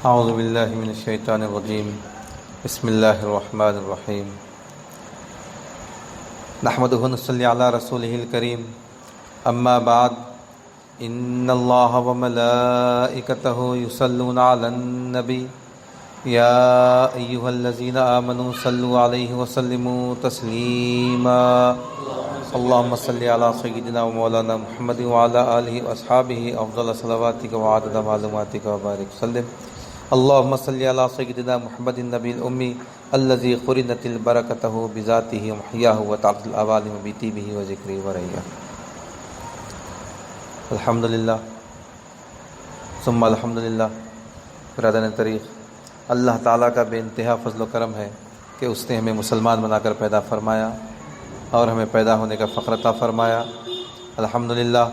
اعوذ باللہ من الشیطان الرجیم بسم اللہ الرحمن الرحیم نحمدہ ونصلی علی رسولہ الکریم اما بعد ان اللہ وملائکتہ یصلون علی النبی یا ایہا الذین آمنوا صلوا علیہ وسلموا تسلیما اللہم صلی علی سیدنا و مولانا محمد وعلی آلہ واصحابہ افضل صلواتک وعدد معلوماتک وبارک وسلم اللہم صلی علی سیدنا محمد النبی الامی الذی قرنت البرکتہ بذاتہ ومحیاہ وتعبد العوالم بطیبہ وذکرہ ورعیہ. الحمدللہ ثم الحمدللہ. برادران طریق، اللہ تعالیٰ کا بے انتہا فضل و کرم ہے کہ اس نے ہمیں مسلمان بنا کر پیدا فرمایا اور ہمیں پیدا ہونے کا فخر عطا فرمایا. الحمدللہ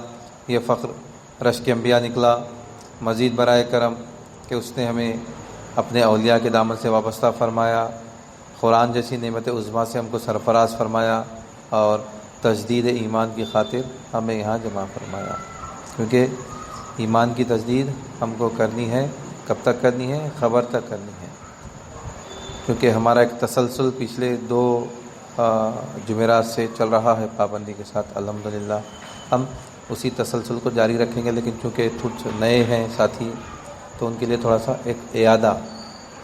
یہ فخر رشک انبیاء نکلا. مزید برائے کرم کہ اس نے ہمیں اپنے اولیاء کے دامن سے وابستہ فرمایا، قرآن جیسی نعمت عظمیٰ سے ہم کو سرفراز فرمایا اور تجدید ایمان کی خاطر ہمیں یہاں جمع فرمایا. کیونکہ ایمان کی تجدید ہم کو کرنی ہے. کب تک کرنی ہے؟ خبر تک کرنی ہے. کیونکہ ہمارا ایک تسلسل پچھلے 2 جمعرات سے چل رہا ہے پابندی کے ساتھ. الحمدللہ ہم اسی تسلسل کو جاری رکھیں گے، لیکن چونکہ کچھ نئے ہیں ساتھی تو ان کے لیے تھوڑا سا ایک اعادہ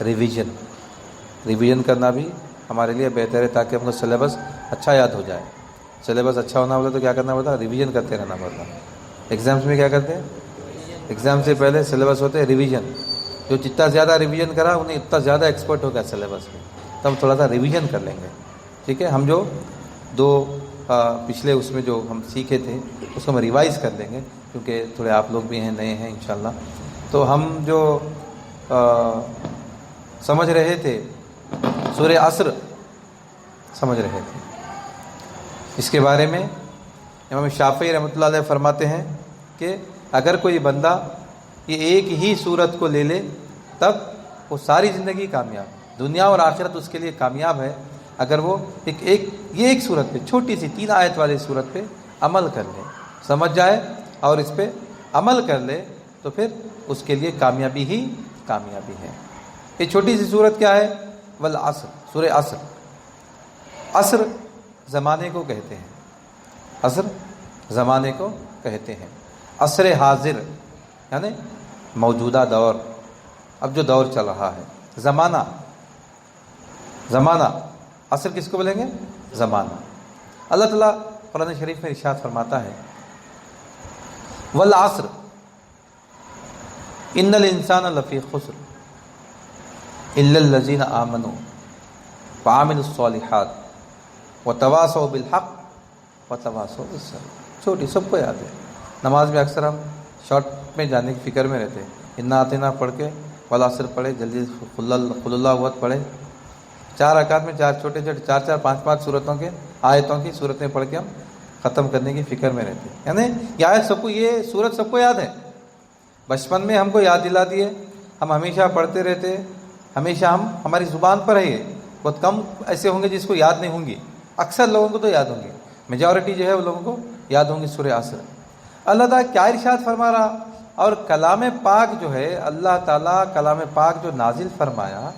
ریویژن کرنا بھی ہمارے لیے بہتر ہے، تاکہ ہم کو سلیبس اچھا یاد ہو جائے. سلیبس اچھا ہونا ہوتا تو کیا کرنا پڑتا؟ ریویژن کرتے رہنا پڑتا. ایگزامس میں کیا کرتے ہیں؟ ایگزام سے پہلے سلیبس ہوتے ہیں ریویژن. جو جتنا زیادہ ریویژن کرا انہیں اتنا زیادہ ایکسپرٹ ہوگا سلیبس میں. تو ہم تھوڑا سا ریویژن کر لیں گے، ٹھیک ہے؟ ہم جو 2 پچھلے اس میں جو ہم سیکھے تھے اس کو ہم ریوائز کر لیں گے، کیونکہ تھوڑے آپ لوگ بھی ہیں، نئے ہیں انشاءاللہ. تو ہم جو سمجھ رہے تھے سورہ عصر سمجھ رہے تھے، اس کے بارے میں امام شافعی رحمۃ اللہ علیہ فرماتے ہیں کہ اگر کوئی بندہ یہ ایک ہی صورت کو لے لے تب وہ ساری زندگی کامیاب، دنیا اور آخرت اس کے لیے کامیاب ہے. اگر وہ ایک صورت پہ، چھوٹی سی 3 آیت والی صورت پہ عمل کر لے، سمجھ جائے اور اس پہ عمل کر لے تو پھر اس کے لیے کامیابی ہی کامیابی ہے. یہ چھوٹی سی صورت کیا ہے؟ والعصر، سورہ عصر. عصر زمانے کو کہتے ہیں، عصر زمانے کو کہتے ہیں. عصر حاضر یعنی موجودہ دور، اب جو دور چل رہا ہے. زمانہ عصر کس کو بولیں گے؟ زمانہ. اللہ تعالیٰ قرآن شریف میں ارشاد فرماتا ہے والعصر ان الانسان لفی خسر الا الذین آمنوا وعملوا الصالحات وتواصوا بالحق وتواصوا بالصبر. چھوٹی، سب کو یاد ہے. نماز میں اکثر ہم شارٹ میں جانے کی فکر میں رہتے ہیں. انا آتینا پڑھ کے والعصر پڑھے، جلدی قل اللہ احد پڑھے. 4 رکعت میں 4 چھوٹے 4 5 صورتوں کے آیتوں کی صورتیں پڑھ کے ہم ختم کرنے کی فکر میں رہتے ہیں. یعنی یہ آیت سب کو، یہ صورت سب کو یاد ہے. بچپن میں ہم کو یاد دلا دیے، ہم ہمیشہ پڑھتے رہتے، ہمیشہ ہماری زبان پر ہے. یہ بہت کم ایسے ہوں گے جس کو یاد نہیں ہوں گی. اکثر لوگوں کو تو یاد ہوں گے، میجورٹی جو ہے وہ لوگوں کو یاد ہوں گی سورہ عصر. اللہ تعالیٰ کیا ارشاد فرما رہا؟ اور کلام پاک جو ہے، اللہ تعالیٰ کلام پاک جو نازل فرمایا،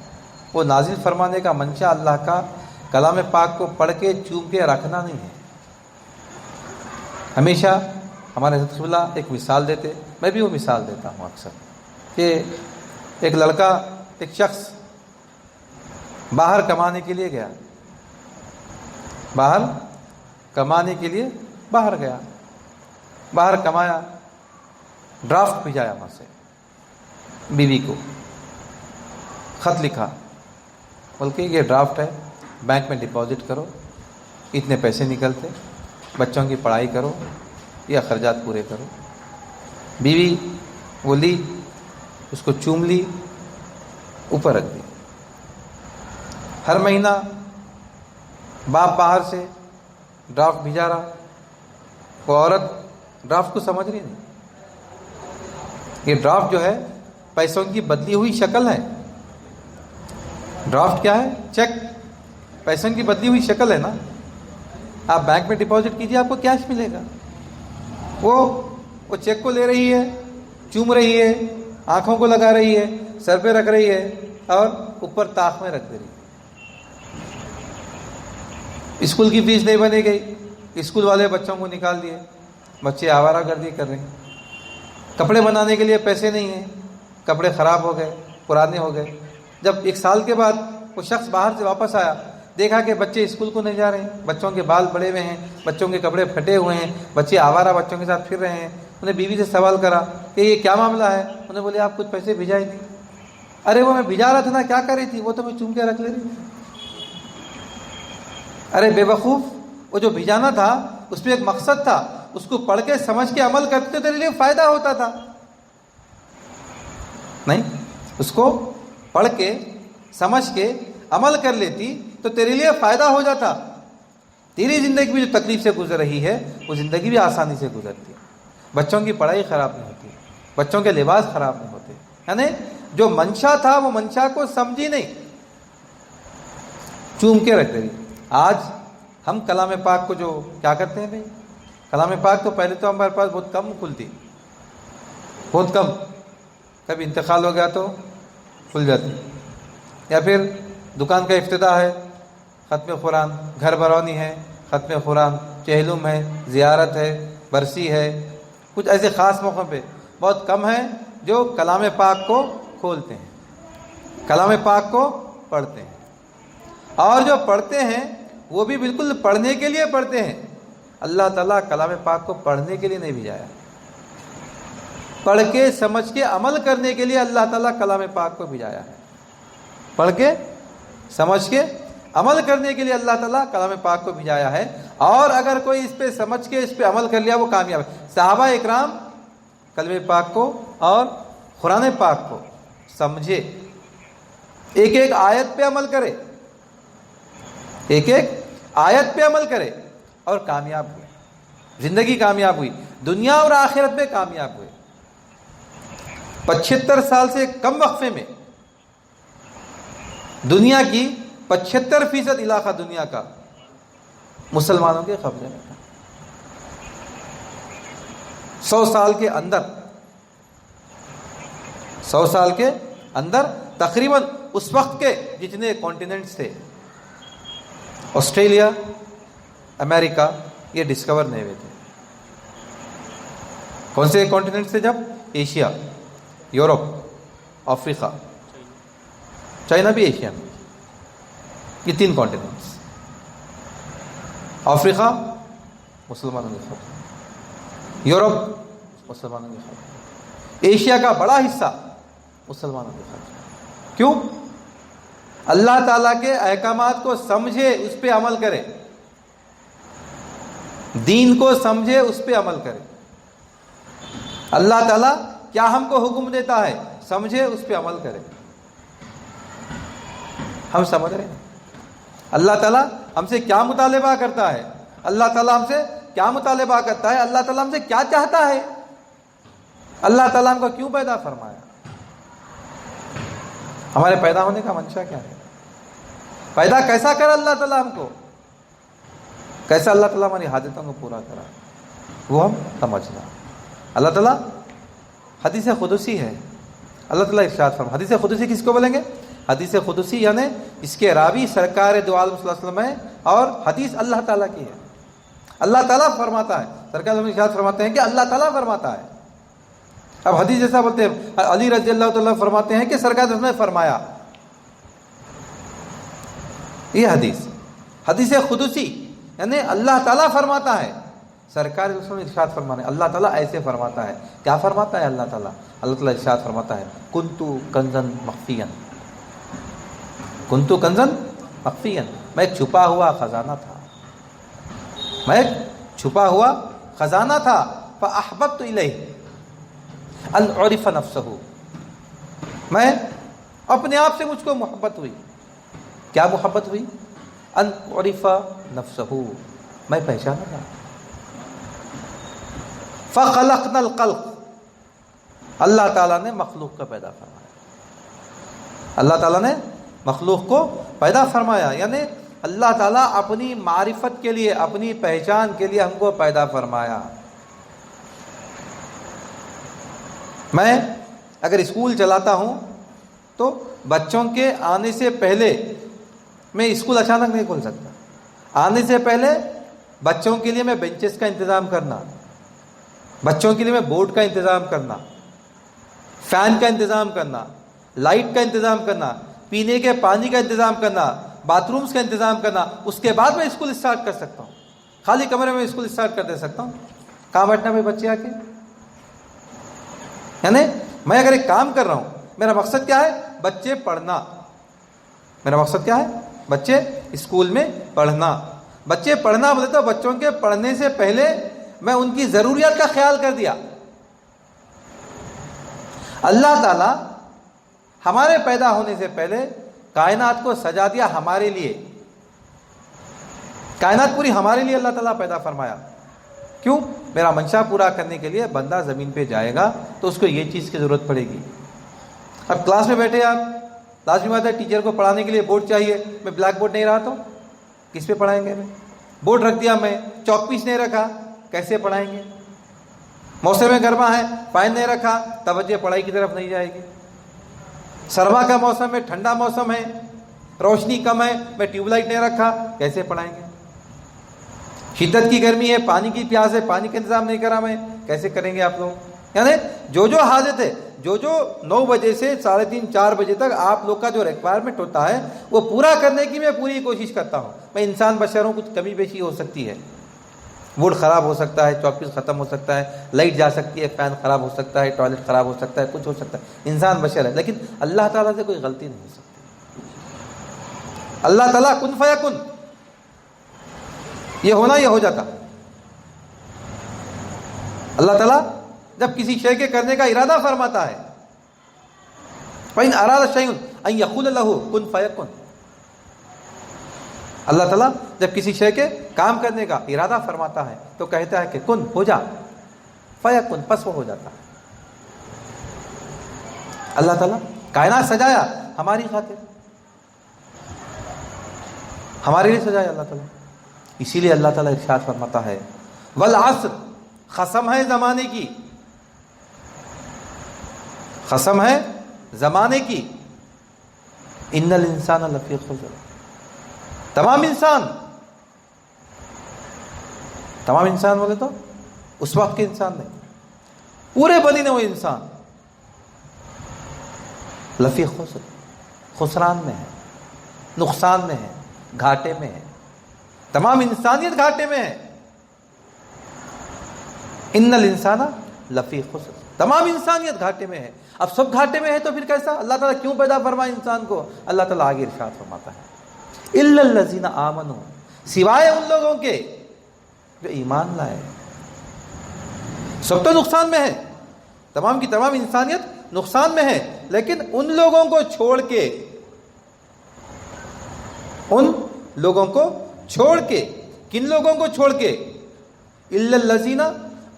وہ نازل فرمانے کا منشا اللہ کا کلام پاک کو پڑھ کے چوم کے رکھنا نہیں ہے. ہمیشہ ہمارے حضرت اللہ ایک مثال دیتے، میں بھی وہ مثال دیتا ہوں اکثر، کہ ایک لڑکا، ایک شخص باہر کمانے کے لیے گیا، باہر کمایا، ڈرافٹ بھیجایا وہاں سے، بیوی کو خط لکھا، بلکہ یہ ڈرافٹ ہے، بینک میں ڈپازٹ کرو، اتنے پیسے نکلتے، بچوں کی پڑھائی کرو یا اخراجات پورے کرو. بیوی وہ لی، اس کو چوم لی، اوپر رکھ دی. ہر مہینہ باپ باہر سے ڈرافٹ بھیجا رہا، وہ عورت ڈرافٹ کو سمجھ رہی نہیں. یہ ڈرافٹ جو ہے پیسوں کی بدلی ہوئی شکل ہے. ڈرافٹ کیا ہے؟ چیک، پیسوں کی بدلی ہوئی شکل ہے نا. آپ بینک میں ڈپازٹ کیجیے، آپ کو کیش ملے گا. وہ چیک کو لے رہی ہے، چوم رہی ہے، آنکھوں کو لگا رہی ہے، سر پہ رکھ رہی ہے اور اوپر طاق میں رکھ دے رہی ہے. اسکول کی فیس نہیں بنے گئی, اسکول والے بچوں کو نکال دیے, بچے آوارہ گردی کر رہے ہیں. کپڑے بنانے کے لیے پیسے نہیں ہیں, کپڑے خراب ہو گئے, پرانے ہو گئے. جب 1 سال کے بعد وہ شخص باہر سے واپس آیا, دیکھا کہ بچے اسکول کو نہیں جا رہے ہیں, بچوں کے بال بڑے ہوئے ہیں, بچوں کے کپڑے پھٹے ہوئے ہیں, بچے آوارہ بچوں کے ساتھ پھر رہے ہیں. انہیں بیوی سے سوال کرا کہ یہ کیا معاملہ ہے؟ انہیں بولے آپ کچھ پیسے بھیجا ہی نہیں. ارے وہ میں بھیجا رہا تھا نا, کیا کر رہی تھی؟ وہ تو میں چوم کے رکھ لے رہی تھی. ارے بے وقوف, وہ جو بھیجانا تھا اس میں ایک مقصد تھا, اس کو پڑھ کے سمجھ کے عمل کرتے تو تیرے لیے فائدہ ہوتا تھا. نہیں, اس کو پڑھ کے سمجھ کے عمل کر لیتی تو تیرے لیے فائدہ ہو جاتا. تیری زندگی بھی جو تکلیف سے گزر رہی ہے وہ زندگی بھی آسانی سے گزرتی ہے. بچوں کی پڑھائی خراب نہیں ہوتی, بچوں کے لباس خراب نہیں ہوتے. یعنی جو منشا تھا وہ منشا کو سمجھی نہیں, چوم کے رکھ رہی. آج ہم کلام پاک کو جو کیا کرتے ہیں بھائی, کلام پاک تو پہلے تو ہمارے پاس بہت کم کھلتی, بہت کم. کبھی انتقال ہو گیا تو کھل جاتی, یا پھر دکان کا افتتاح ہے, ختم قرآن, گھر برونی ہے, ختم قرآن, چہلم ہے, زیارت ہے, برسی ہے, کچھ ایسے خاص موقعوں پہ بہت کم ہیں جو کلام پاک کو کھولتے ہیں, کلام پاک کو پڑھتے ہیں. اور جو پڑھتے ہیں وہ بھی بالکل پڑھنے کے لیے پڑھتے ہیں. اللہ تعالیٰ کلام پاک کو پڑھنے کے لیے نہیں بھیجایا, پڑھ کے سمجھ کے عمل کرنے کے لیے اللہ تعالیٰ کلام پاک کو بھیجایا ہے. پڑھ کے سمجھ کے عمل کرنے کے لیے اللہ تعالیٰ کلام پاک کو بھیجایا ہے. اور اگر کوئی اس پہ سمجھ کے اس پہ عمل کر لیا وہ کامیاب ہے. صحابہ اکرام کلام پاک کو اور قرآن پاک کو سمجھے, ایک ایک آیت پہ عمل کرے, ایک ایک آیت پہ عمل کرے اور کامیاب ہوئے, زندگی کامیاب ہوئی, دنیا اور آخرت میں کامیاب ہوئے. 75 سال سے کم وقفے میں دنیا کی 75% علاقہ دنیا کا مسلمانوں کے قبضے میں تھا. 100 سال کے اندر 100 سال کے اندر تقریباً اس وقت کے جتنے کانٹیننٹس تھے, آسٹریلیا, امریکہ, یہ ڈسکور نہیں ہوئے تھے. کون سے کانٹیننٹس تھے جب؟ ایشیا, یورپ, افریقہ, چائنا بھی ایشیا میں. یہ 3 کانٹیننٹس. افریقہ مسلمانوں کے خبر, یورپ مسلمانوں کے خبر, ایشیا کا بڑا حصہ مسلمانوں کے خبر. کیوں؟ اللہ تعالیٰ کے احکامات کو سمجھے, اس پہ عمل کرے, دین کو سمجھے, اس پہ عمل کرے. اللہ تعالیٰ کیا ہم کو حکم دیتا ہے سمجھے, اس پہ عمل کرے. ہم سمجھ رہے ہیں اللہ تعالیٰ ہم سے کیا مطالبہ کرتا ہے, اللہ تعالیٰ ہم سے کیا مطالبہ کرتا ہے, اللہ تعالیٰ ہم سے کیا چاہتا ہے, اللہ تعالیٰ ہم کو کیوں پیدا فرمایا, ہمارے پیدا ہونے کا منشا کیا ہے, پیدا کیسا کرا اللہ تعالیٰ ہم کو, کیسا اللہ تعالیٰ ہماری حاجتوں کو پورا کرا, وہ ہم سمجھنا. اللہ تعالیٰ حدیث قدسی ہے, اللہ تعالیٰ ارشاد فرماتا. حدیث قدسی کس کو بولیں گے؟ حدیث قدسی یعنی اس کے راوی سرکار دو عالم صلی اللہ علیہ وسلم ہے اور حدیث اللہ تعالیٰ کی ہے. اللہ تعالیٰ فرماتا ہے, سرکار ارشاد فرماتے ہیں کہ اللہ تعالیٰ فرماتا ہے. اب حدیث جیسا بولتے ہیں, علی رضی اللہ تعالیٰ فرماتے ہیں کہ سرکار نے فرمایا. یہ حدیث قدسی یعنی اللہ تعالیٰ فرماتا ہے, سرکار رسول ارشاد فرمانے, اللہ تعالیٰ ایسے فرماتا ہے. کیا فرماتا ہے اللہ تعالیٰ؟ اللہ تعالیٰ ارشاد فرماتا ہے کنتو کنزن مخفیًا, کنتو کنزن مخفیًا, میں ایک چھپا ہوا خزانہ تھا, میں ایک چھپا ہوا خزانہ تھا. فاحببت الیہ ان اعرف نفسہ, میں اپنے آپ سے مجھ کو محبت ہوئی. کیا محبت ہوئی؟ ان اعرف نفسہ, میں پہچانا تھا. فخلقنا الخلق, اللہ تعالیٰ نے مخلوق کا پیدا فرمایا, اللہ تعالیٰ نے مخلوق کو پیدا فرمایا. یعنی اللہ تعالیٰ اپنی معرفت کے لیے, اپنی پہچان کے لیے ہم کو پیدا فرمایا. میں اگر اسکول چلاتا ہوں تو بچوں کے آنے سے پہلے میں اسکول اچانک نہیں کھول سکتا. آنے سے پہلے بچوں کے لیے میں بینچز کا انتظام کرنا، بچوں کے لیے میں بورڈ کا انتظام کرنا، فین کا انتظام کرنا، لائٹ کا انتظام کرنا، پینے کے پانی کا انتظام کرنا، باتھ رومز کا انتظام کرنا. اس کے بعد میں اسکول اسٹارٹ کر سکتا ہوں. خالی کمرے میں اسکول اسٹارٹ کر دے سکتا ہوں. کہاں بیٹھنا بھائی بچے آ کے؟ یعنی میں اگر ایک کام کر رہا ہوں، میرا مقصد کیا ہے؟ بچے پڑھنا. میرا مقصد کیا ہے؟ بچے اسکول میں پڑھنا. بچے پڑھنا بولے تو بچوں کے پڑھنے سے پہلے میں ان کی ضروریات کا خیال کر دیا. اللہ تعالیٰ ہمارے پیدا ہونے سے پہلے کائنات کو سجا دیا ہمارے لیے. کائنات پوری ہمارے لیے اللہ تعالیٰ پیدا فرمایا. کیوں؟ میرا منشا پورا کرنے کے لیے بندہ زمین پہ جائے گا تو اس کو یہ چیز کی ضرورت پڑے گی. اب کلاس میں بیٹھے آپ، لازمی بات ہے ٹیچر کو پڑھانے کے لیے بورڈ چاہیے. میں بلیک بورڈ نہیں رہا تو کس پہ پڑھائیں گے؟ میں بورڈ رکھ دیا، میں چاک پیس نہیں رکھا، کیسے پڑھائیں گے؟ موسم گرما ہے، فین نہیں رکھا، توجہ پڑھائی کی طرف نہیں جائے گی. سرما کا موسم ہے، ٹھنڈا موسم ہے، روشنی کم ہے، میں ٹیوب لائٹ نہیں رکھا، کیسے پڑھائیں گے؟ شدت کی گرمی ہے، پانی کی پیاس ہے، پانی کا انتظام نہیں کرا میں، کیسے کریں گے آپ لوگ؟ یعنی جو حاجت ہے، جو 9 بجے سے 3:30 4 بجے تک آپ لوگ کا جو ریکوائرمنٹ ہوتا ہے وہ پورا کرنے کی میں پوری کوشش کرتا ہوں. میں انسان بشر ہوں، کچھ کمی بیشی ہو سکتی ہے، بورڈ خراب ہو سکتا ہے، چاک پیس ختم ہو سکتا ہے، لائٹ جا سکتی ہے، فین خراب ہو سکتا ہے، ٹوائلٹ خراب ہو سکتا ہے، کچھ ہو سکتا ہے. انسان بشر ہے، لیکن اللہ تعالیٰ سے کوئی غلطی نہیں ہو سکتی. اللہ تعالیٰ کن فیکن، یہ ہونا یہ ہو جاتا. اللہ تعالیٰ جب کسی شے کے کرنے کا ارادہ فرماتا ہے، فَإِنْ أَرَادَ شَيْءٌ أَنْ يَقُولَ لَهُ كُنْ فَيَكُنْ. اللہ تعالیٰ جب کسی شے کے کام کرنے کا ارادہ فرماتا ہے تو کہتا ہے کہ کن، ہو جا، فیکن، پس وہ ہو جاتا ہے. اللہ تعالیٰ کائنات سجایا ہماری خاطر، ہمارے لیے سجایا اللہ تعالیٰ. اسی لیے اللہ تعالیٰ ارشاد فرماتا ہے والعصر، قسم ہے زمانے کی، قسم ہے زمانے کی، ان الانسان لفی خسر. تمام انسان بولے تو اس وقت کے انسان نہیں، پورے بنی نے وہ انسان لفی خسر، خسران میں ہے، نقصان میں ہے، گھاٹے میں ہے. تمام انسانیت گھاٹے میں ہے. ان الانسان لفی خسر، تمام انسانیت گھاٹے میں ہے. اب سب گھاٹے میں ہے تو پھر کیسا؟ اللہ تعالیٰ کیوں پیدا فرمائے انسان کو؟ اللہ تعالیٰ آگے ارشاد فرماتا ہے الا الذین آمنوا، سوائے ان لوگوں کے جو ایمان لائے. سب تو نقصان میں ہے، تمام کی تمام انسانیت نقصان میں ہے، لیکن ان لوگوں کو چھوڑ کے، ان لوگوں کو چھوڑ کے، کن لوگوں کو چھوڑ کے؟ الا الذین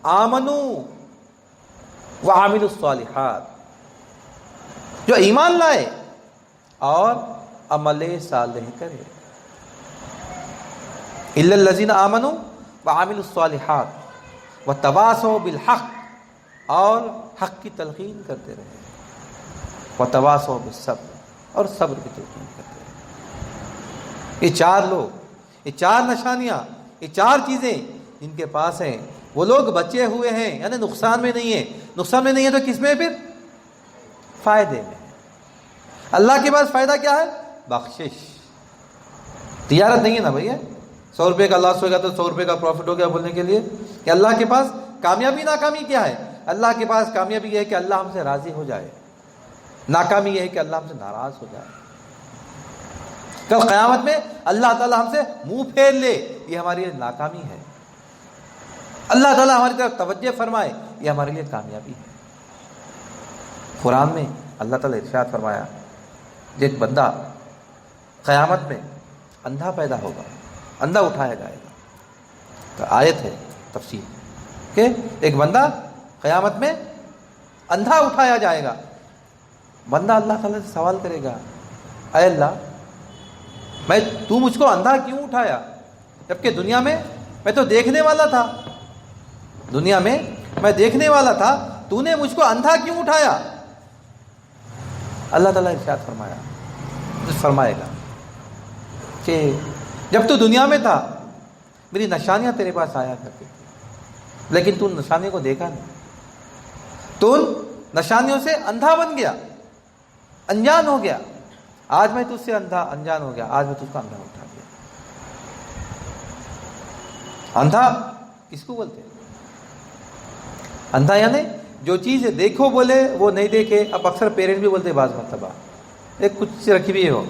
آمنوا وعملوا الصالحات، جو ایمان لائے اور عمل صالح کرے. الا الذین آمنوا وعملوا الصالحات وتواصوا بالحق، اور حق کی تلقین کرتے رہے، وتواصوا بالصبر، اور صبر کی تلقین کرتے رہے. یہ 4 لوگ، یہ 4 نشانیاں، یہ 4 چیزیں جن کے پاس ہیں، وہ لوگ بچے ہوئے ہیں، یعنی نقصان میں نہیں ہے. نقصان میں نہیں ہے تو کس میں؟ پھر فائدے میں. اللہ کے پاس فائدہ کیا ہے؟ بخشش. تجارت نہیں ہے نا بھائی، 100 روپے کا لاس ہوگا تو 100 روپے کا پروفٹ ہو گیا بولنے کے لیے کہ اللہ کے پاس کامیابی ناکامی کیا ہے؟ اللہ کے پاس کامیابی یہ ہے کہ اللہ ہم سے راضی ہو جائے، ناکامی یہ ہے کہ اللہ ہم سے ناراض ہو جائے. کل قیامت میں اللہ تعالیٰ ہم سے منہ پھیر لے، یہ ہماری لیے ناکامی ہے. اللہ تعالیٰ ہماری طرف توجہ فرمائے، یہ ہمارے لیے کامیابی ہے. قرآن میں اللہ تعالیٰ ارشاد فرمایا جو ایک بندہ قیامت میں اندھا پیدا ہوگا، اندھا اٹھایا جائے گا. تو آیت ہے تفسیر کہ ایک بندہ قیامت میں اندھا اٹھایا جائے گا. بندہ اللہ تعالیٰ سے سوال کرے گا، اے اللہ، تو مجھ کو اندھا کیوں اٹھایا؟ جبکہ دنیا میں میں تو دیکھنے والا تھا، دنیا میں میں دیکھنے والا تھا، تو نے مجھ کو اندھا کیوں اٹھایا؟ اللہ تعالیٰ ارشاد فرمائے گا کہ جب تو دنیا میں تھا میری نشانیاں تیرے پاس آیا کرتی تھی، لیکن تو نشانیوں کو دیکھا نہیں، تو ان نشانیوں سے اندھا بن گیا، انجان ہو گیا۔ آج میں تجھ سے انجان ہو گیا، آج میں تجھ کو اندھا اٹھا دیا۔ اندھا کس کو بولتے ہیں؟ اندھا یعنی جو چیز دیکھو بولے وہ نہیں دیکھے۔ اب اکثر پیرنٹ بھی بولتے بعض مرتبہ ایک کچھ رکھی بھی ہو،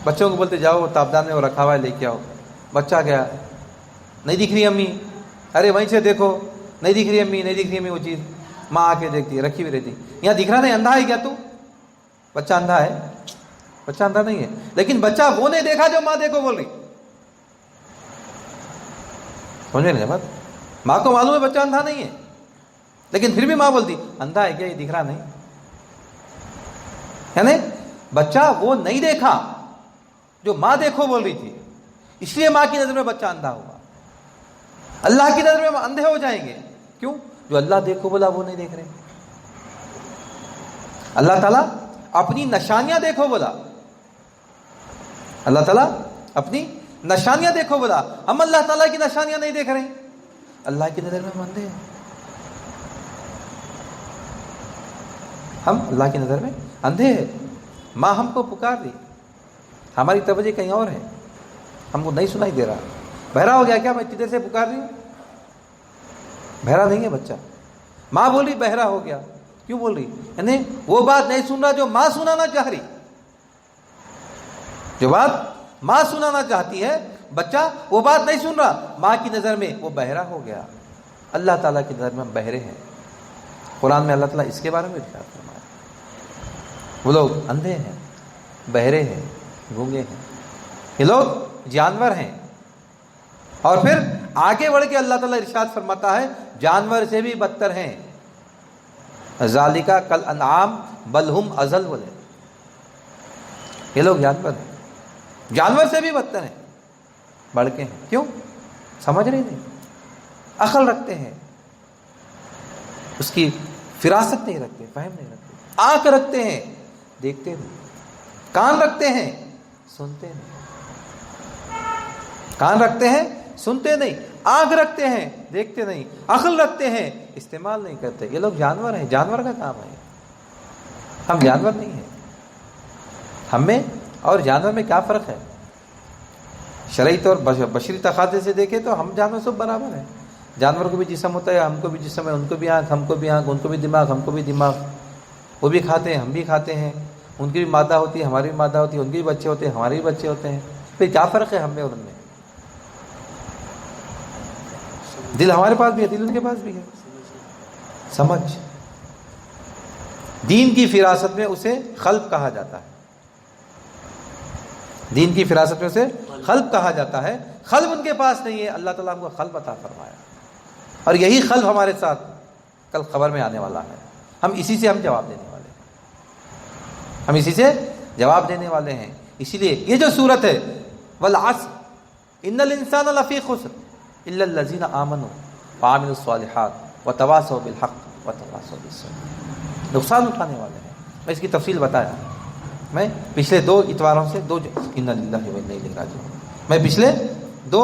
بچوں کو بولتے جاؤ تابدان میں وہ رکھا ہوا ہے لے کے آؤ، بچہ گیا نہیں دکھ رہی امی، ارے وہیں سے دیکھو، نہیں دکھ رہی امی، نہیں دکھ رہی امی، وہ چیز ماں آ کے دیکھتی ہے رکھی ہوئی رہتی، یہاں دکھ رہا نہیں، اندھا ہے کیا تو؟ بچہ اندھا ہے؟ بچہ اندھا نہیں ہے، لیکن بچہ وہ نہیں دیکھا جو ماں دیکھو بول رہی۔ سمجھ میں نہیں بات؟ ماں کو معلوم ہے بچہ اندھا نہیں ہے، لیکن پھر بھی ماں بولتی اندھا ہے کیا، یہ دکھ رہا نہیں۔ یعنی بچہ وہ نہیں دیکھا جو ماں دیکھو بول رہی تھی، اس لیے ماں کی نظر میں بچہ اندھا ہوا۔ اللہ کی نظر میں ہم اندھے ہو جائیں گے، کیوں؟ جو اللہ دیکھو بولا وہ نہیں دیکھ رہے۔ اللہ تعالیٰ اپنی نشانیاں دیکھو بولا، اللہ تعالیٰ اپنی نشانیاں دیکھو بولا، ہم اللہ تعالیٰ کی نشانیاں نہیں دیکھ رہے ہیں، اللہ کی نظر میں ہم اندھے ہیں۔ ہم اللہ کی نظر میں اندھے ہیں۔ ماں ہم کو پکار دی، ہماری توجہ کہیں اور ہے، ہم کو نہیں سنائی دے رہا۔ بہرا ہو گیا کیا؟ میں کدھر سے پکار رہی ہوں؟ بہرا نہیں ہے بچہ۔ ماں بول رہی بہرا ہو گیا، کیوں بول رہی؟ یعنی وہ بات نہیں سن رہا جو ماں سنانا چاہ رہی، جو بات ماں سنانا چاہتی ہے بچہ وہ بات نہیں سن رہا، ماں کی نظر میں وہ بہرا ہو گیا۔ اللہ تعالیٰ کی نظر میں ہم بہرے ہیں۔ قرآن میں اللہ تعالیٰ اس کے بارے میں ارشاد فرمایا، وہ لوگ اندھے ہیں، بہرے ہیں، گونگے ہیں، یہ لوگ جانور ہیں۔ اور پھر آگے بڑھ کے اللہ تعالیٰ ارشاد فرماتا ہے جانور سے بھی بدتر ہیں، ذالک کل انعام بل ہم اضل، بولے یہ لوگ جانور ہیں، جانور سے بھی بدتر ہیں، بڑھ کے ہیں۔ کیوں؟ سمجھ رہے نہیں، عقل رکھتے ہیں، اس کی فراست نہیں رکھتے، فہم نہیں رکھتے، آنکھ رکھتے ہیں دیکھتے نہیں، کان رکھتے ہیں سنتے نہیں، کان رکھتے ہیں سنتے نہیں، آنکھ رکھتے ہیں دیکھتے نہیں، عقل رکھتے ہیں استعمال نہیں کرتے۔ یہ لوگ جانور ہیں، جانور کا کام ہے، ہم جانور نہیں ہیں۔ ہم میں اور جانور میں کیا فرق ہے؟ شرعی طور بشری تقاضے سے دیکھیں تو ہم جانور سب برابر ہیں۔ جانور کو بھی جسم ہوتا ہے، ہم کو بھی جسم ہے، ان کو بھی آنکھ، ہم کو بھی آنکھ، ان کو بھی دماغ، ہم کو بھی دماغ، وہ بھی کھاتے ہیں، ہم بھی کھاتے ہیں، ان کی بھی مادہ ہوتی ہے، ہماری بھی مادہ ہوتی ہے، ان کے بھی بچے ہوتے ہیں، ہمارے بھی بچے ہوتے ہیں، پھر کیا فرق ہے ہم میں اور ان میں؟ دل ہمارے پاس بھی ہے، دل ان کے پاس بھی ہے۔ سمجھ، دین کی فراست میں اسے خلق کہا جاتا ہے، دین کی فراست میں اسے خلق کہا جاتا ہے۔ خلق ان کے پاس نہیں ہے، اللہ تعالیٰ ہم کو خلق عطا فرمایا، اور یہی خلق ہمارے ساتھ کل خبر میں آنے والا ہے۔ ہم اسی سے جواب دینے والے ہیں، ہم اسی سے جواب دینے والے ہیں۔ اسی لیے یہ جو سورت ہے والعصر ان الانسان لفی خسر الا الذین آمنوا وعملوا الصالحات وتواصوا بالحق وتواصوا بالصبر، نقصان اٹھانے والے ہیں۔ میں اس کی تفصیل بتایا، میں پچھلے 2 اتواروں سے انا للہ و انا الیہ راجعون، میں پچھلے 2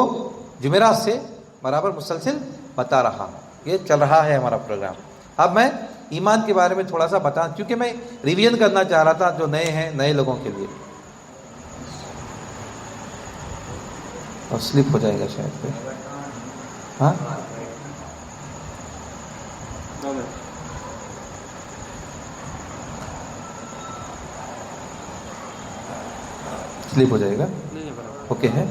جمعرات سے برابر مسلسل بتا رہا ہوں، یہ چل رہا ہے ہمارا پروگرام۔ اب میں ایمان کے بارے میں تھوڑا سا بتا، کیونکہ میں ریویژن کرنا چاہ رہا تھا جو نئے ہیں، نئے لوگوں کے لیے۔ اور سلپ ہو جائے گا شاید پھر، ہاں سلپ ہو جائے گا، اوکے ہے۔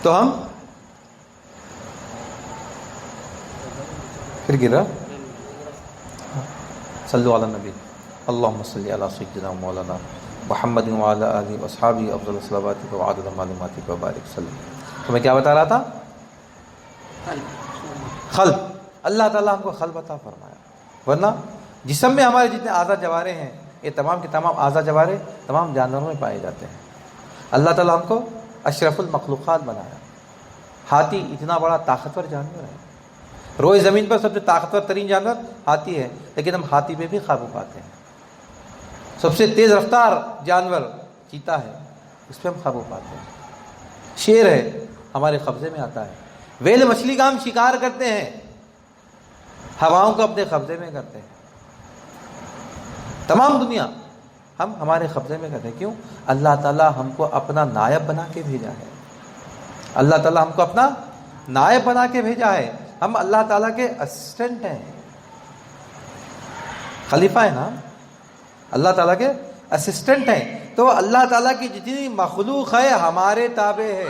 تو ہم پھر گرا صلو علی النبی اللہم صلی علی سیدنا مولانا محمد وعلی آلہ واصحابہ افضل الصلوات وعدد معلوماتک وبارک وسلم۔ تو میں کیا بتا رہا تھا؟ خلق، اللہ تعالیٰ ہم کو خلق عطا فرمایا، ورنہ جسم میں ہمارے جتنے اعضاء جوارے ہیں یہ تمام کے تمام اعضاء جوارے تمام جانوروں میں پائے جاتے ہیں۔ اللہ تعالیٰ ہم کو اشرف المخلوقات بنایا۔ ہاتھی اتنا بڑا طاقتور جانور ہے، روئے زمین پر سب سے طاقتور ترین جانور ہاتھی ہے، لیکن ہم ہاتھی پہ بھی قابو پاتے ہیں۔ سب سے تیز رفتار جانور چیتا ہے، اس پہ ہم قابو پاتے ہیں۔ شیر ہے، ہمارے قبضے میں آتا ہے۔ ویل مچھلی کا ہم شکار کرتے ہیں، ہواؤں کو اپنے قبضے میں کرتے ہیں۔ تمام دنیا ہم ہمارے قبضے میں کرتے ہیں۔ کیوں؟ اللہ تعالیٰ ہم کو اپنا نائب بنا کے بھیجا ہے۔ اللہ تعالیٰ ہم کو اپنا نائب بنا کے بھیجا ہے۔ ہم اللہ تعالیٰ کے اسسٹنٹ ہیں، خلیفہ ہیں نا، اللہ تعالیٰ کے اسسٹنٹ ہیں۔ تو اللہ تعالیٰ کی جتنی مخلوق ہے ہمارے تابع ہے۔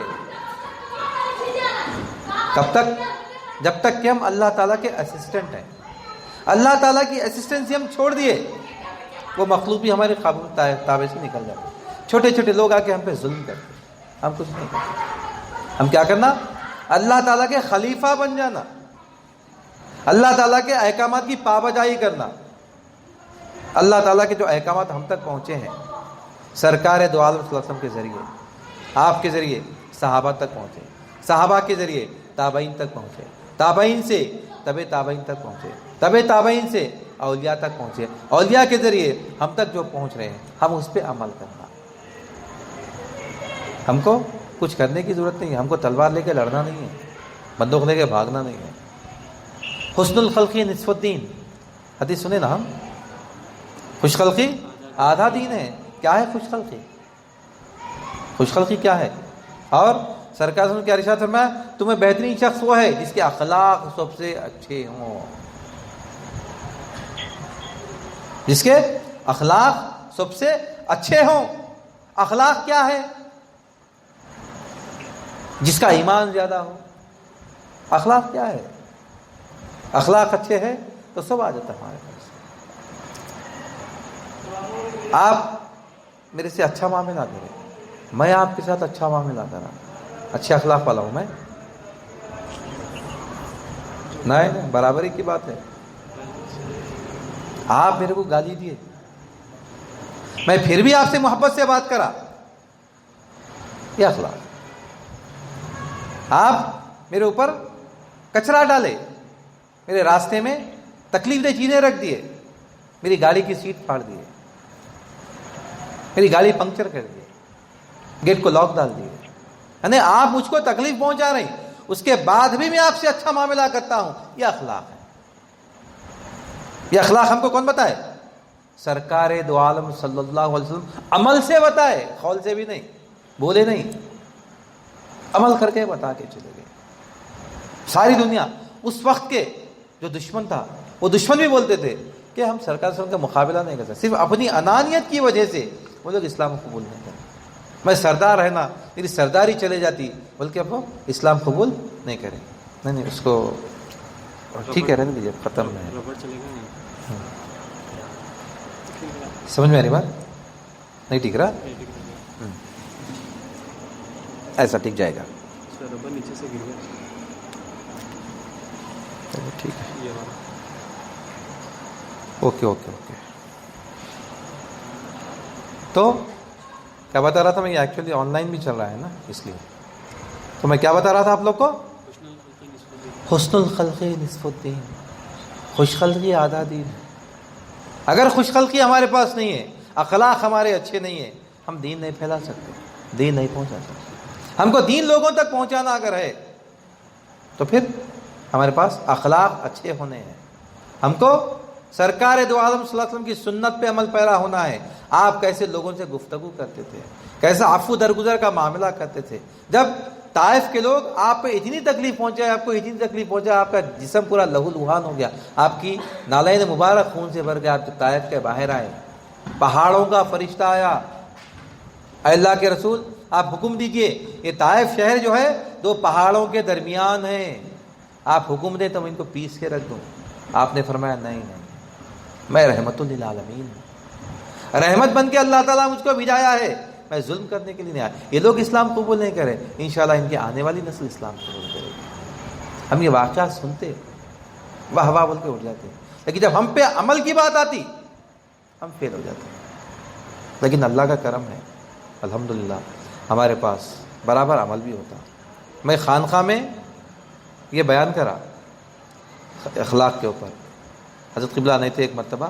کب تک؟ جب تک کہ ہم اللہ تعالیٰ کے اسسٹنٹ ہیں۔ اللہ تعالیٰ کی اسسٹنسی ہم چھوڑ دیے، وہ مخلوق بھی ہمارے قابو تابع سے نکل جاتے۔ چھوٹے چھوٹے لوگ آ کے ہم پہ ظلم کرتے، ہم کچھ نہیں کرتے۔ ہم کیا کرنا؟ اللہ تعالیٰ کے خلیفہ بن جانا، اللہ تعالیٰ کے احکامات کی پابجائی کرنا۔ اللہ تعالیٰ کے جو احکامات ہم تک پہنچے ہیں سرکار دو عالم صلی اللہ علیہ وسلم کے ذریعے، آپ کے ذریعے صحابہ تک پہنچے، صحابہ کے ذریعے تابعین تک پہنچے، تابعین سے طب تابعین تک پہنچے، طب تابعین سے اولیاء تک پہنچے، اولیاء کے ذریعے ہم تک جو پہنچ رہے ہیں ہم اس پہ عمل کرنا۔ ہم کو کچھ کرنے کی ضرورت نہیں ہے، ہم کو تلوار لے کے لڑنا نہیں ہے، بندوق لے کے بھاگنا نہیں ہے۔ حسن الخلقی نصف الدین، حدیث سنے نا ہم، خوش خلقی آدھا دین ہے۔ کیا ہے خوش خلقی؟ خوش خلقی کیا ہے؟ اور سرکار نے کیا ارشاد فرمایا؟ تمہیں بہترین شخص وہ ہے جس کے اخلاق سب سے اچھے ہوں، جس کے اخلاق سب سے اچھے ہوں۔ اخلاق کیا ہے؟ جس کا ایمان زیادہ ہو۔ اخلاق کیا ہے؟ اخلاق اچھے ہیں تو سب آ جاتا ہے ہمارے پاس۔ آپ میرے سے اچھا معاملہ کریں، میں آپ کے ساتھ اچھا معاملہ کرا، اچھے اخلاق والا ہوں میں؟ نہیں، برابری کی بات ہے۔ آپ میرے کو گالی دیے، میں پھر بھی آپ سے محبت سے بات کرا، یہ اخلاق۔ آپ میرے اوپر کچرا ڈالے، میرے راستے میں تکلیف دہ چیزیں رکھ دیے، میری گاڑی کی سیٹ پھاڑ دیے، میری گاڑی پنکچر کر دیے، گیٹ کو لاک ڈال دیے، یعنی آپ مجھ کو تکلیف پہنچا رہے ہیں، اس کے بعد بھی میں آپ سے اچھا معاملہ کرتا ہوں، یہ اخلاق ہے۔ یہ اخلاق ہم کو کون بتائے؟ سرکار دو عالم صلی اللہ علیہ وسلم عمل سے بتائے، قول سے بھی نہیں، بولے نہیں، عمل کر کے بتا کے چلے گئے۔ ساری دنیا اس وقت کے جو دشمن تھا، وہ دشمن بھی بولتے تھے کہ ہم سرکار صلی اللہ علیہ وسلم کا مقابلہ نہیں کر سکتے، صرف اپنی انانیت کی وجہ سے وہ لوگ اسلام قبول نہیں کرتے۔ میں سردار ہے نا، میری سرداری چلے جاتی، بلکہ اب وہ اسلام قبول نہیں کریں۔ نہیں، اس کو ٹھیک ہے، رہنے دیجیے، ختم ہے۔ سمجھ میں آ رہی بات؟ نہیں ٹھیک رہا؟ ایسا ٹھیک جائے گا، ٹھیک ہے، اوکے اوکے اوکے۔ تو کیا بتا رہا تھا میں؟ یہ ایکچولی آن لائن بھی چل رہا ہے نا، اس لیے تو میں کیا بتا رہا تھا آپ لوگ کو؟ حسن الخلقی نصف الدین، خوش خلقی آدھا دین۔ اگر خوش خلقی ہمارے پاس نہیں ہے، اخلاق ہمارے اچھے نہیں ہیں، ہم دین نہیں پھیلا سکتے، دین نہیں پہنچا سکتے۔ ہم کو دین لوگوں تک پہنچانا اگر ہے تو پھر ہمارے پاس اخلاق اچھے ہونے ہیں۔ ہم کو سرکار دو عالم صلی اللہ علیہ وسلم کی سنت پہ عمل پیرا ہونا ہے۔ آپ کیسے لوگوں سے گفتگو کرتے تھے، کیسا عفو درگزر کا معاملہ کرتے تھے۔ جب طائف کے لوگ آپ پہ اتنی تکلیف پہنچائے، آپ کو اتنی تکلیف پہنچائے، آپ کا جسم پورا لہو لہان ہو گیا، آپ کی نالین مبارک خون سے بھر گیا، آپ طائف کے باہر آئے، پہاڑوں کا فرشتہ آیا، اے اللہ کے رسول آپ حکم دیجئے، یہ طائف شہر جو ہے دو پہاڑوں کے درمیان ہے، آپ حکم دیں تو میں ان کو پیس کے رکھ دوں۔ آپ نے فرمایا نہیں نہیں، میں رحمت للعالمین ہوں، رحمت بن کے اللہ تعالیٰ مجھ کو بھیجایا ہے، میں ظلم کرنے کے لیے نہیں آیا۔ یہ لوگ اسلام قبول نہیں کرے، انشاءاللہ ان کی آنے والی نسل اسلام قبول کرے گی۔ ہم یہ واقعات سنتے واہ واہ بول کے اٹھ جاتے، لیکن جب ہم پہ عمل کی بات آتی ہم فیل ہو جاتے۔ لیکن اللہ کا کرم ہے، الحمدللہ ہمارے پاس برابر عمل بھی ہوتا۔ میں خانقاہ میں یہ بیان کرا اخلاق کے اوپر. حضرت قبلہ نہیں تھے، ایک مرتبہ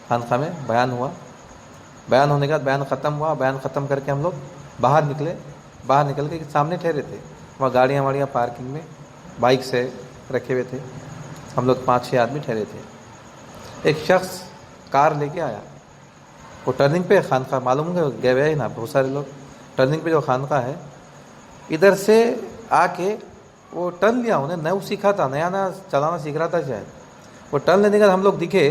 خانقاہ میں بیان ہوا، بیان ہونے کے بعد بیان ختم ہوا، بیان ختم کر کے ہم لوگ باہر نکلے، باہر نکل کے سامنے ٹھہرے تھے، وہاں گاڑیاں واڑیاں پارکنگ میں بائک سے رکھے ہوئے تھے، ہم لوگ 5-6 آدمی ٹھہرے تھے. ایک شخص کار لے کے آیا، وہ ٹرننگ پہ خانقاہ، معلوم ہے گئے ہوئے نا بہت سارے لوگ، ٹرننگ پہ جو خانقاہ ہے ادھر سے آ کے وہ ٹرن لیا، انہیں نیا سیکھا تھا، نیا چلانا سیکھ رہا تھا شاید. وہ ٹرن لینے کے بعد ہم لوگ دکھے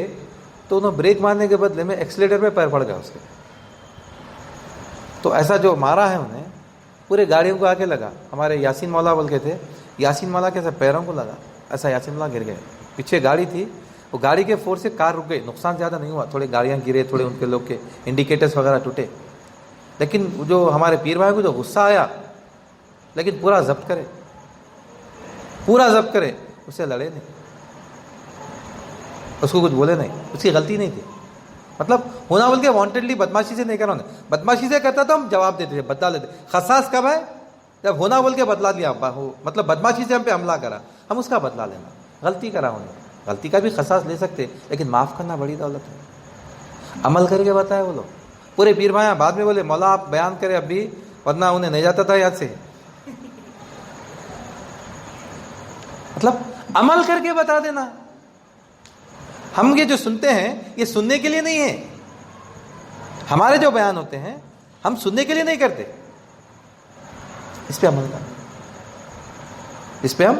تو انہوں بریک مارنے کے بدلے میں ایکسیلیٹر پہ پیر پڑ گیا اس کے. تو ایسا جو مارا ہے انہیں پورے گاڑیوں کو آ کے لگا. ہمارے یاسین مولا بول کے تھے، یاسین مولا کے پیروں کو لگا، ایسا یاسین مولا گر گئے. پیچھے گاڑی تھی، وہ گاڑی کے فورس سے کار رک گئی، نقصان زیادہ نہیں ہوا، تھوڑے گاڑیاں گرے، تھوڑے ان کے لوگ کے انڈیکیٹرز وغیرہ ٹوٹے. لیکن جو ہمارے پیر بھائی کو جو غصہ آیا، لیکن پورا ضبط کرے، پورا ضبط کرے، اس سے لڑے نہیں، اس کو کچھ بولے نہیں، اس کی غلطی نہیں تھی. مطلب ہونا بول کے وانٹیڈلی بدماشی سے نہیں کرنا، بدماشی سے کرتا تو ہم جواب دیتے تھے، بدلا لیتے. خصاص کب ہے؟ جب ہونا بول کے بدلا لیا، مطلب بدماشی سے ہم پہ حملہ کرا، ہم اس کا بدلا لینا. غلطی کرا انہیں، غلطی کا بھی خصاص لے سکتے، لیکن معاف کرنا بڑی دولت ہے. عمل کر کے بتائے وہ لوگ. پورے پیر بھائی بعد میں بولے مولا آپ بیان کرے اب بھی، ورنہ انہیں نہیں جاتا تھا یاد سے. مطلب عمل کر کے بتا دینا. ہم یہ جو سنتے ہیں یہ سننے کے لیے نہیں ہے، ہمارے جو بیان ہوتے ہیں ہم سننے کے لیے نہیں کرتے، اس پہ عمل کرنا، اس پہ ہم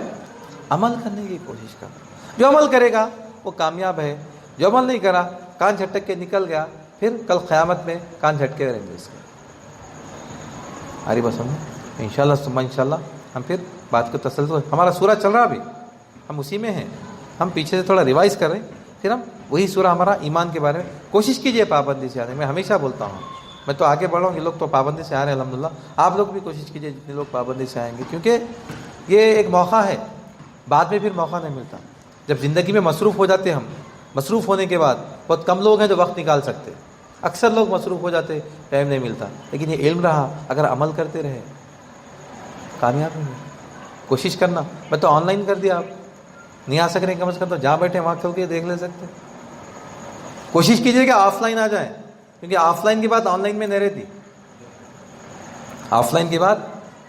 عمل کرنے کی کوشش کرنا. جو عمل کرے گا وہ کامیاب ہے، جو عمل نہیں کرا کان جھٹک کے نکل گیا، پھر کل قیامت میں کان جھٹکے رہیں گے اس کے. آری بس ہم انشاءاللہ ثم انشاءاللہ ہم پھر بات کو تسلسل، ہمارا سورہ چل رہا ابھی، ہم اسی میں ہیں، ہم پیچھے سے تھوڑا ریوائز کر رہے ہیں، پھر ہم وہی سورہ ہمارا ایمان کے بارے میں. کوشش کیجئے پابندی سے آنے. میں ہمیشہ بولتا ہوں، میں تو آگے بڑھ رہا ہوں، یہ لوگ تو پابندی سے آ رہے ہیں الحمدللہ، آپ لوگ بھی کوشش کیجئے جتنے لوگ پابندی سے آئیں گے، کیونکہ یہ ایک موقع ہے، بعد میں پھر موقع نہیں ملتا. جب زندگی میں مصروف ہو جاتے ہم، مصروف ہونے کے بعد بہت کم لوگ ہیں جو وقت نکال سکتے، اکثر لوگ مصروف ہو جاتے، ٹائم نہیں ملتا. لیکن یہ علم رہا، اگر عمل کرتے رہے کامیاب نہیں. کوشش کرنا. میں تو آن لائن کر دیا، آپ نہیں آ سک رہے کم از کم تو جہاں بیٹھے وہاں کھل کے دیکھ لے سکتے. کوشش کیجیے کہ آف لائن آ جائیں، کیونکہ آف لائن کی بات آن لائن میں نہیں رہتی، آف لائن کی بات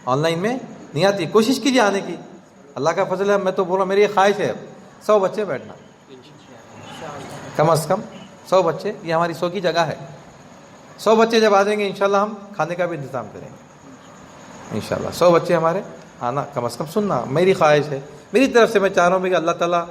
آن لائن میں نہیں آتی. کوشش کیجیے آنے کی، اللہ کا فضل ہے. میں تو بول رہا ہوں، میری یہ خواہش ہے 100 بچے بیٹھنا، کم از کم 100 بچے. یہ ہماری 100 کی جگہ ہے. 100 بچے جب آ جائیں گے انشاءاللہ ہم کھانے کا بھی انتظام کریں گے انشاءاللہ. 100 بچے ہمارے آنا، کم از کم سننا میری خواہش ہے. میری طرف سے میں چاہ رہا ہوں کہ اللہ تعالیٰ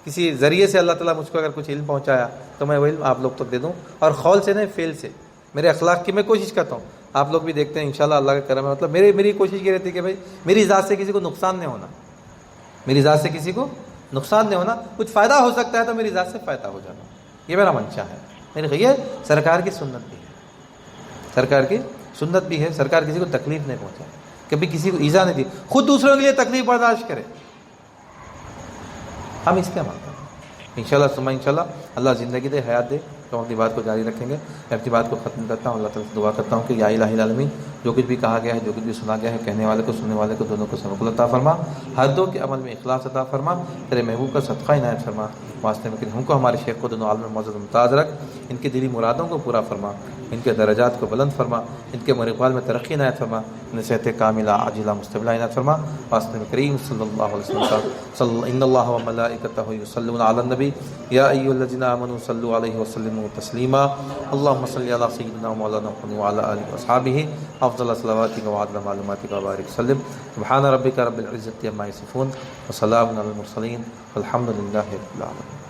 کسی ذریعے سے اللہ تعالیٰ مجھ کو اگر کچھ علم پہنچایا تو میں وہ علم آپ لوگ تک دے دوں، اور خول سے نہیں فیل سے. میرے اخلاق کی میں کوشش کرتا ہوں، آپ لوگ بھی دیکھتے ہیں انشاءاللہ اللہ کا کرم ہے. مطلب میری کوشش یہ رہتی ہے کہ بھائی میری ذات سے کسی کو نقصان نہیں ہونا، میری ذات سے کسی کو نقصان نہیں ہونا. کچھ فائدہ ہو سکتا ہے تو میری ذات سے فائدہ ہو جانا، یہ میرا منشا ہے. میری یہ سرکار کی سنت بھی ہے، سرکار کی سنت بھی ہے. سرکار کسی کو تکلیف نہیں پہنچا، کبھی کسی کو ایذا نہیں دی، خود دوسروں کے لیے تکلیف برداشت کرے. ہم اس کے عمل کریں انشاءاللہ ثم انشاءاللہ. اللہ زندگی دے، حیات دے تو ہم اپنی بات کو جاری رکھیں گے. میں اپنی بات کو ختم کرتا ہوں. اللہ تعالیٰ سے دعا کرتا ہوں کہ یا الٰہ العالمین، جو کچھ بھی کہا گیا ہے، جو کچھ بھی سنا گیا ہے، کہنے والے کو سننے والے کو دونوں کو سبق عطا فرما. ہر دو کے عمل میں اخلاص عطا فرما. تیرے محبوب کا صدقہ عنایت فرما. واسطے میں کہ ہم کو ہمارے شیخ کو دونوں عالم میں معزز ممتاز رکھ. ان کی دلی مرادوں کو پورا فرما، ان کے درجات کو بلند فرما، ان کے مرقبال میں ترقی عنایت فرما، انہیں صحت کاملہ عاجلہ مستقبلہ عنایت فرما. واسطے میں کریم صلی اللہ علیہ وسلم. ان اللہ و ملائکتہ یصلون علی النبی یا ایھا الذین آمنوا صلوا علیہ وسلموا تسلیما. اللهم صل علی سیدنا و مولانا محمد وعلی آلہ واصحابہ افضل صلواتک وعدل معلوماتک وبارک وسلم. سبحان ربک رب العزة عما یصفون وسلام علی المرسلین والحمد للہ رب العالمین.